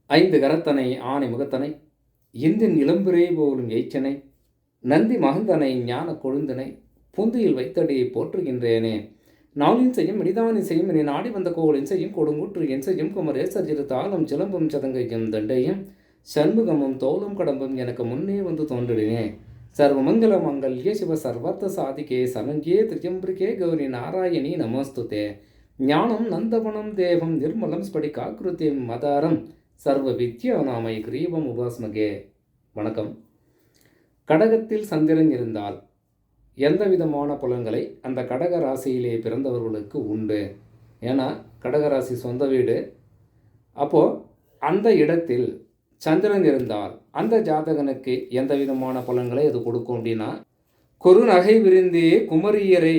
ஐந்து கரத்தனை ஆணை முகத்தனை இந்தின் இளம்பிறை போலும் எய்ச்சனை நந்தி மகந்தனை ஞான கொழுந்தனை புந்தியில் வைத்தடியை போற்றுகின்றேனே. நாளின் செய்யும் மனிதானின் செய்யும் என நாடி வந்த கோவலின் செய்யும் கொடுங்கூற்று என் செய்யும் குமரேசர்ஜிரு தாளம் சிலம்பும் சதங்கையும் தண்டையும் சண்முகமும் தோளும் கடம்பும் எனக்கு முன்னே வந்து தோன்றினே. சர்வமங்கல மங்கல்யே சிவ சர்வர்த்த சாதிகே சனங்கே திரியம்பிரிகே கௌரி நாராயணி நமஸ்துதே. ஞானம் நந்தவனம் தேவம் நிர்மலம் ஸ்படிகாக்கிருதி மதாரம் சர்வ வித்யா நாமை கிரீபம் உபாஸ்மகே. வணக்கம். கடகத்தில் சந்திரன் இருந்தால் எந்த விதமான பலன்களை அந்த கடக ராசியிலே பிறந்தவர்களுக்கு உண்டு? ஏன்னா கடகராசி சொந்த வீடு. அப்போது அந்த இடத்தில் சந்திரன் இருந்தால் அந்த ஜாதகனுக்கு எந்த விதமான பலன்களை அது கொடுக்கும் அப்படின்னா, குறுநகை விரிந்தே குமரியரை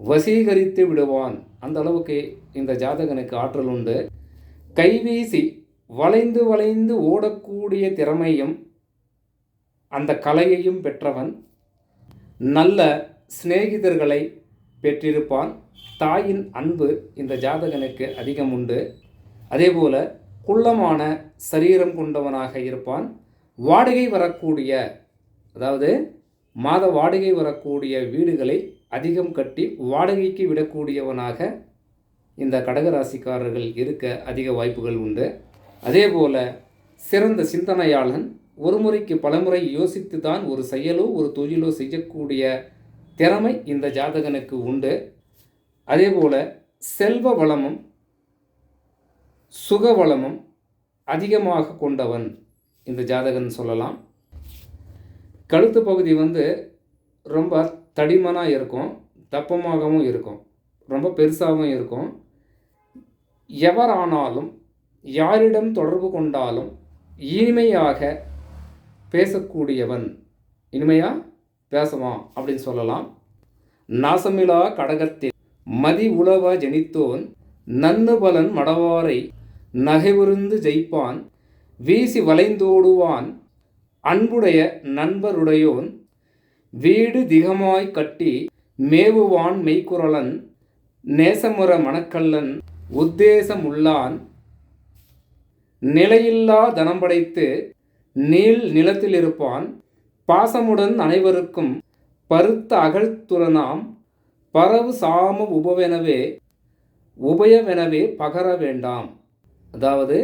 வசீகரித்து விடுவான். அந்த அளவுக்கு இந்த ஜாதகனுக்கு ஆற்றல் உண்டு. கைவீசி வளைந்து வளைந்து ஓடக்கூடிய திறமையும் அந்த கலையையும் பெற்றவன். நல்ல சிநேகிதர்களை பெற்றிருப்பான். தாயின் அன்பு இந்த ஜாதகனுக்கு அதிகம் உண்டு. அதேபோல குள்ளமான சரீரம் கொண்டவனாக இருப்பான். வாடகை வரக்கூடிய, அதாவது மாத வாடகை வரக்கூடிய வீடுகளை அதிகம் கட்டி வாடகைக்கு விடக்கூடியவனாக இந்த கடகராசிக்காரர்கள் இருக்க அதிக வாய்ப்புகள் உண்டு. அதேபோல சிறந்த சிந்தனையாளன். ஒரு முறைக்கு பலமுறை யோசித்து தான் ஒரு செயலோ ஒரு தொழிலோ செய்யக்கூடிய திறமை இந்த ஜாதகனுக்கு உண்டு. அதேபோல செல்வ வளமும் சுக வளமும் அதிகமாக கொண்டவன் இந்த ஜாதகன் சொல்லலாம். கழுத்து பகுதி ரொம்ப தடிமனாக இருக்கும், தப்பமாகவும் இருக்கும், ரொம்ப பெருசாகவும் இருக்கும். எவரானாலும் யாரிடம் தொடர்பு கொண்டாலும் இனிமையாக பேசக்கூடியவன். இனிமையாக பேசுவான் அப்படின்னு சொல்லலாம். நாசமிலா கடகத்தில் மதி உளவ ஜனித்தோன் நன்னு பலன் மடவாரை நகைவுருந்து ஜெயிப்பான். வீசி வளைந்தோடுவான் அன்புடைய நண்பருடையோன். வீடு திகமாய் கட்டி மேவுவான் மெய்க்குரலன். நேசமுற மணக்கல்லன் உத்தேசமுள்ளான். நிலையில்லா தனம் படைத்து நீள் நிலத்தில் இருப்பான். பாசமுடன் அனைவருக்கும் பருத்த அகழ்த்துறனாம். பரவு சாம உபயவெனவே பகர வேண்டாம். அதாவது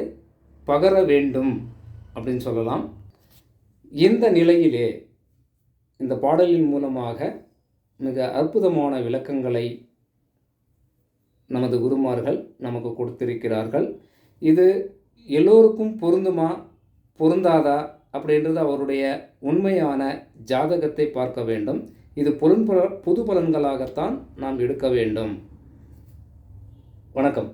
பகர வேண்டும் அப்படின்னு சொல்லலாம். இந்த நிலையிலே இந்த பாடலின் மூலமாக மிக அற்புதமான விளக்கங்களை நமது குருமார்கள் நமக்கு கொடுத்திருக்கிறார்கள். இது எல்லோருக்கும் பொருந்துமா பொருந்தாதா அப்படின்றது அவருடைய உண்மையான ஜாதகத்தை பார்க்க வேண்டும். இது பொது பலன்களாகத்தான் நாம் எடுக்க வேண்டும். வணக்கம்.